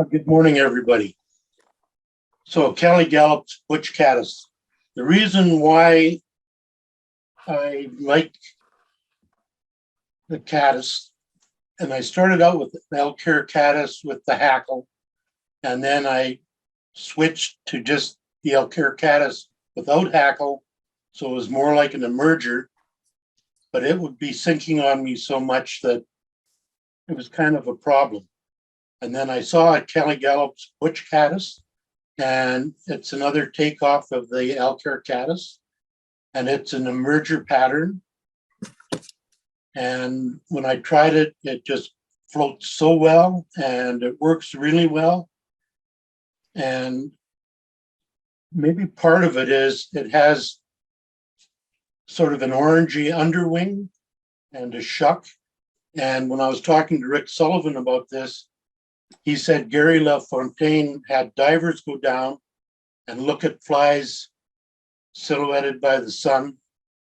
Good morning, everybody. So Kelly Gallup's Butch Caddis. The reason why I like the caddis, and I started out with the elk hair caddis with the hackle, and then I switched to just the elk hair caddis without hackle, so it was more like an emerger, but it would be sinking on me so much that it was kind of a problem. And then I saw Kelly Gallup's Butch Caddis, and it's another takeoff of the elk hair caddis, and it's an emerger pattern. And when I tried it, it just floats so well, and it works really well. And maybe part of it is it has sort of an orangey underwing and a shuck. And when I was talking to Rick Sullivan about this, he said Gary LaFontaine had divers go down and look at flies silhouetted by the sun.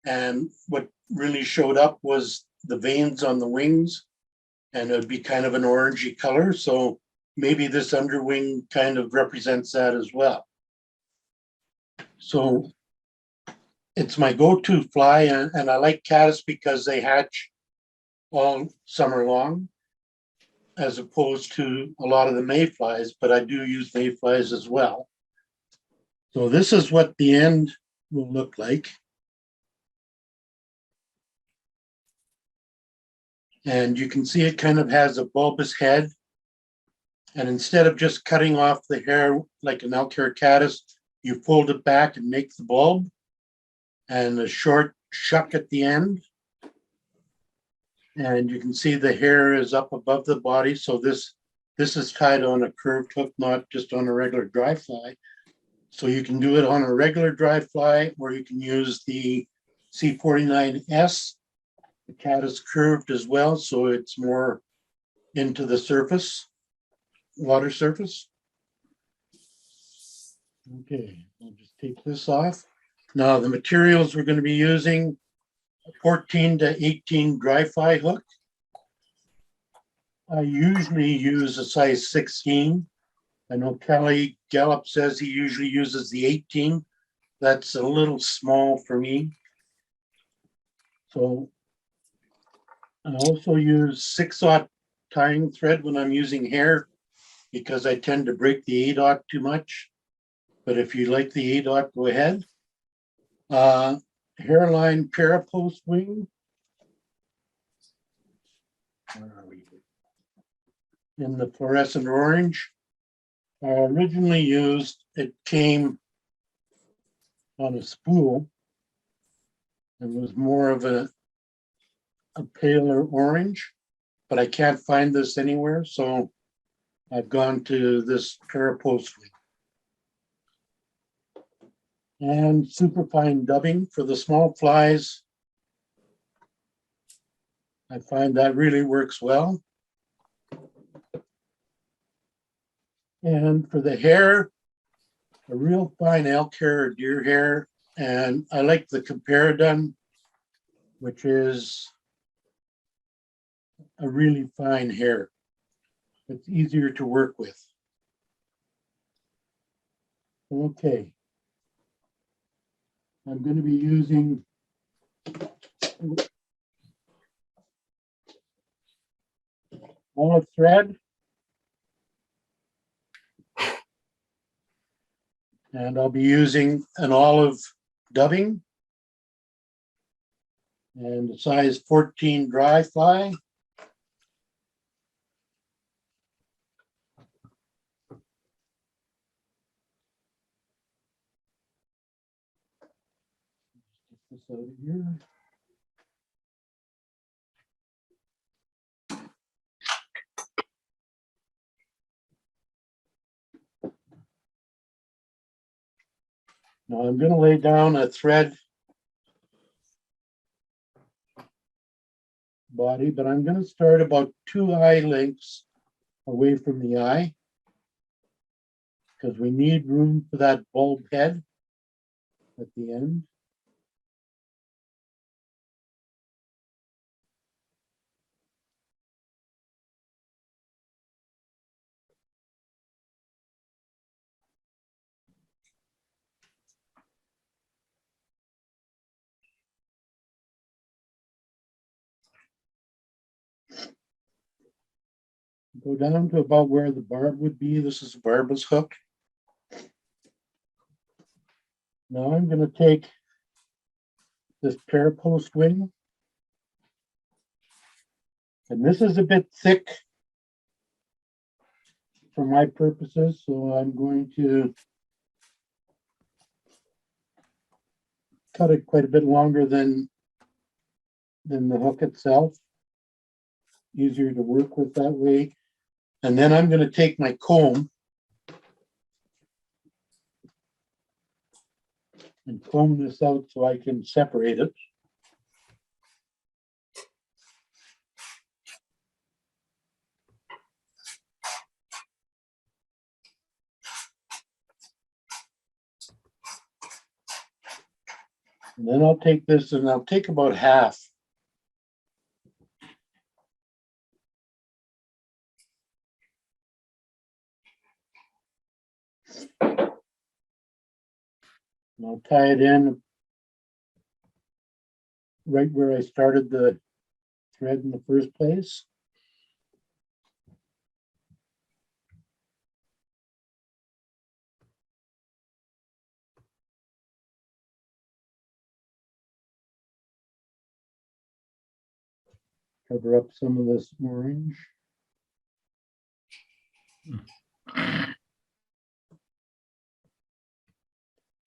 And what really showed up was the veins on the wings, and it would be kind of an orangey color. So maybe this underwing kind of represents that as well. So it's my go-to fly, and I like caddis because they hatch all summer long, as opposed to a lot of the mayflies, but I do use mayflies as well. So this is what the end will look like. And you can see it kind of has a bulbous head. And instead of just cutting off the hair like an elk hair caddis, you fold it back and make the bulb and a short shuck at the end. And you can see the hair is up above the body. So this is tied on a curved hook, not just on a regular dry fly. So you can do it on a regular dry fly, or you can use the C49S. The caddis curved as well, so it's more into the surface, water surface. Okay, I'll just take this off. Now the materials we're going to be using: 14 to 18 dry fly hook. I usually use a size 16. I know Kelly Galloup says he usually uses the 18. That's a little small for me. So I also use 6/0 tying thread when I'm using hair, because I tend to break the 8/0 too much. But if you like the 8/0, go ahead. Hairline parapost wing. Where are we? In the fluorescent orange. I originally used, it came on a spool and was more of a paler orange, but I can't find this anywhere. So I've gone to this parapost wing. And superfine dubbing for the small flies. I find that really works well. And for the hair, a real fine elk hair or deer hair. And I like the Comparadun, which is a really fine hair. It's easier to work with. Okay. I'm going to be using olive thread. And I'll be using an olive dubbing and a size 14 dry fly. Get this out of here. Now I'm going to lay down a thread body, but I'm going to start about 2 eye lengths away from the eye, because we need room for that bulb head at the end. Go down to about where the barb would be. This is Barbara's hook. Now I'm going to take this pair post wing, and this is a bit thick for my purposes, so I'm going to cut it quite a bit longer than the hook itself. Easier to work with that way. And then I'm going to take my comb and comb this out so I can separate it. And then I'll take this and I'll take about half. And I'll tie it in right where I started the thread in the first place. Cover up some of this orange.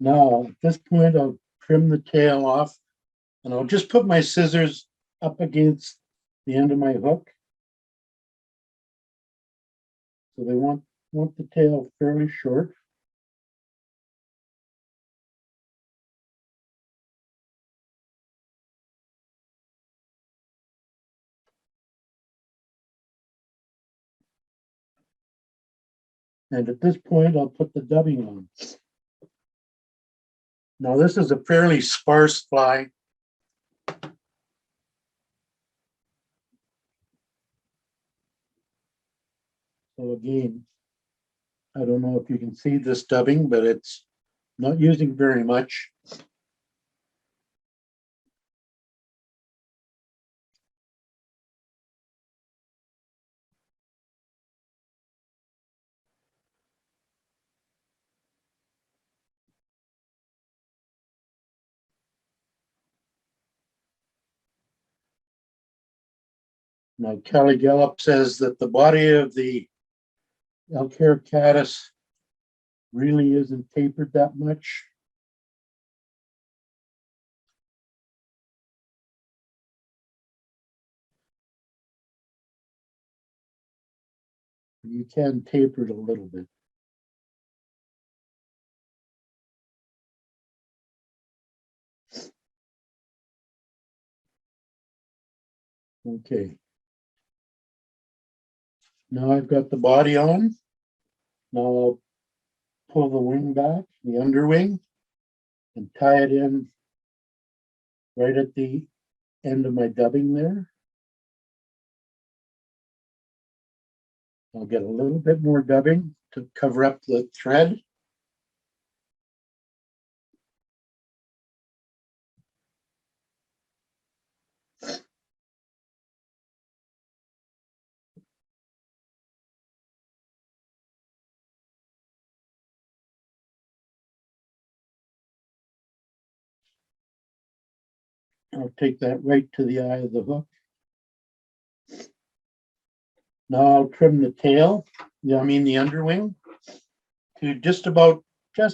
Now, at this point, I'll trim the tail off and I'll just put my scissors up against the end of my hook. So they want the tail fairly short. And at this point, I'll put the dubbing on. Now, this is a fairly sparse fly. So again, I don't know if you can see this dubbing, but it's not using very much. Now, Kelly Galloup says that the body of the elk hair caddis really isn't tapered that much. You can taper it a little bit. Okay. Now I've got the body on. Now I'll pull the wing back, the underwing, and tie it in right at the end of my dubbing there. I'll get a little bit more dubbing to cover up the thread. I'll take that right to the eye of the hook. Now I'll trim the tail, the underwing, to just a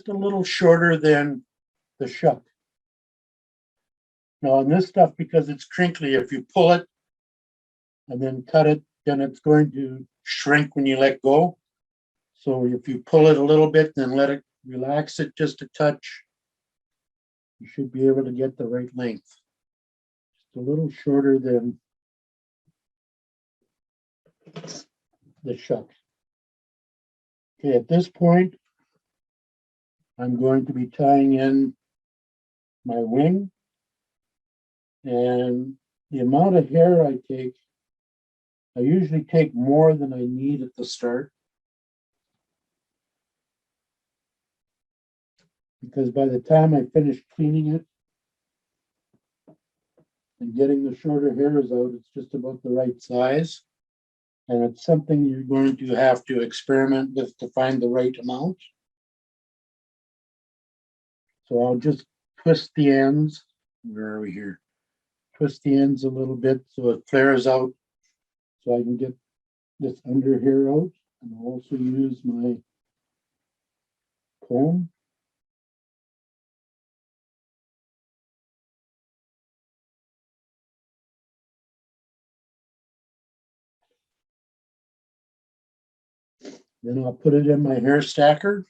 little shorter than the shuck. Now on this stuff, because it's crinkly, if you pull it and then cut it, then it's going to shrink when you let go. So if you pull it a little bit, then let it relax it just a touch, you should be able to get the right length. Just a little shorter than the shuck. Okay, at this point, I'm going to be tying in my wing, and the amount of hair I take, I usually take more than I need at the start, because by the time I finish cleaning it and getting the shorter hairs out, it's just about the right size. And it's something you're going to have to experiment with to find the right amount. So I'll just twist the ends. Where are we here? Twist the ends a little bit so it flares out, so I can get this under here out. And I'll also use my comb. Then I'll put it in my hair stacker.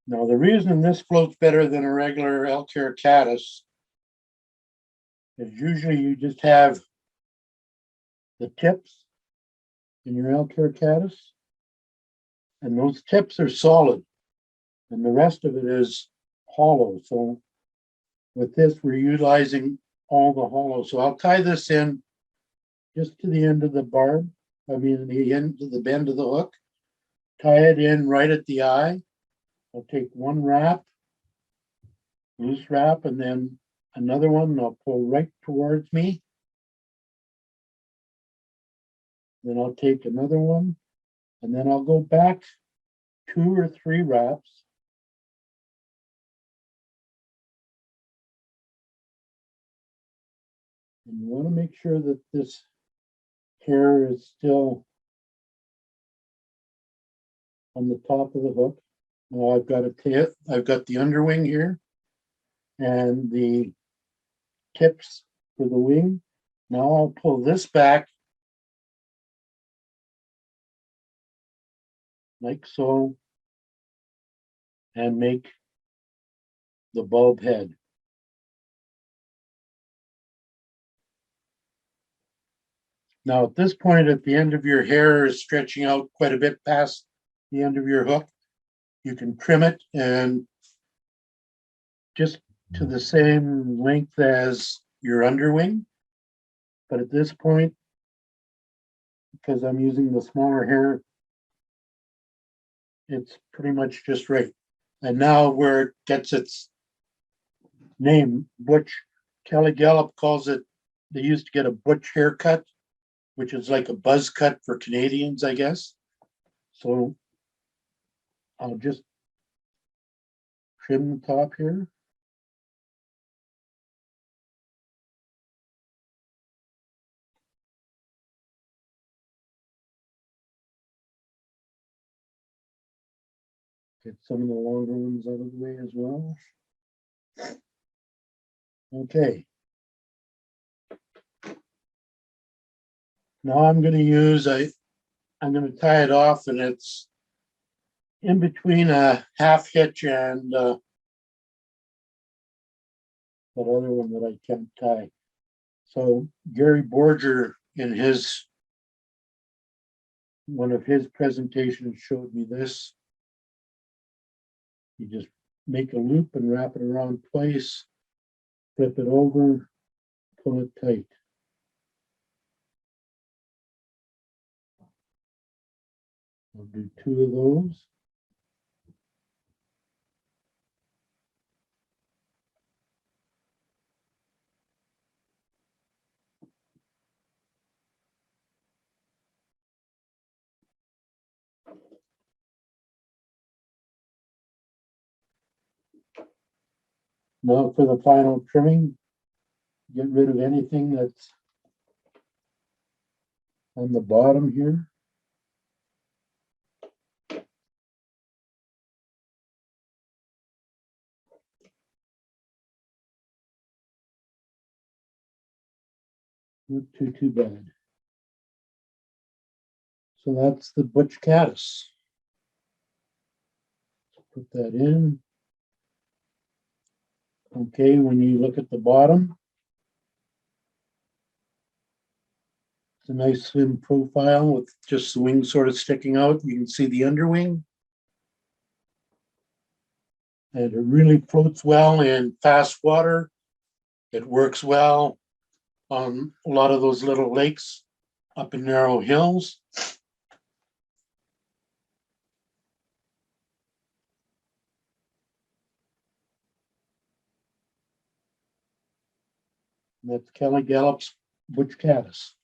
Now, the reason this floats better than a regular elk hair caddis is usually you just have the tips in your elk hair caddis, and those tips are solid, and the rest of it is hollow. So with this, we're utilizing all the hollow. So I'll tie this in just to the end of the barb, the end of the bend of the hook, tie it in right at the eye. I'll take one wrap, loose wrap, and then another one, and I'll pull right towards me. Then I'll take another one, and then I'll go back 2 or 3 wraps. And you want to make sure that this hair is still on the top of the hook. Now I've got a tip, I've got the underwing here and the tips for the wing. Now I'll pull this back like so and make the bulb head. Now at this point, at the end of your hair is stretching out quite a bit past the end of your hook, you can trim it and just to the same length as your underwing. But at this point, because I'm using the smaller hair, it's pretty much just right. And now where it gets its name, Butch, Kelly Galloup calls it, they used to get a butch haircut, which is like a buzz cut for Canadians, I guess. So I'll just trim the top here. Get some of the longer ones out of the way as well. Okay. Now I'm going to use I'm going to tie it off, and it's in between a half hitch and that other one that I can't tie. So Gary Borger in one of his presentations showed me this. You just make a loop and wrap it around twice, flip it over, pull it tight. I'll do 2 of those. Now for the final trimming, get rid of anything that's on the bottom here. Not too bad. So that's the Butch Caddis. Put that in. Okay, when you look at the bottom, it's a nice slim profile with just the wing sort of sticking out. You can see the underwing. And it really floats well in fast water. It works well on a lot of those little lakes up in narrow hills. That's Kelly Galloup's Butch Caddis.